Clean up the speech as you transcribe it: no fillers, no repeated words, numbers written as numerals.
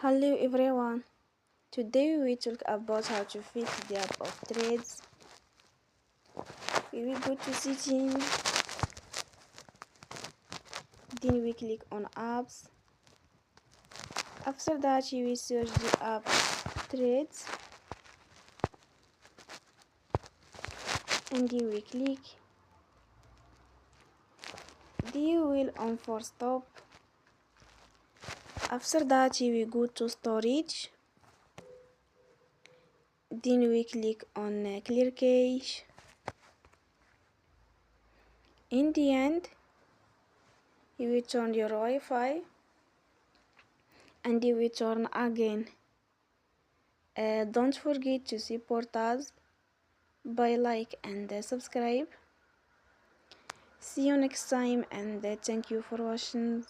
Hello everyone. Today we talk about how to fix the app of Threads. We will go to settings, then we click on apps. After that you will search the app Threads and then we click. Then you will on force stop. After that you will go to storage. Then we click on clear cache. In the end, you will turn your Wi-Fi and you will turn again. Don't forget to support us by like and subscribe. See you next time and thank you for watching.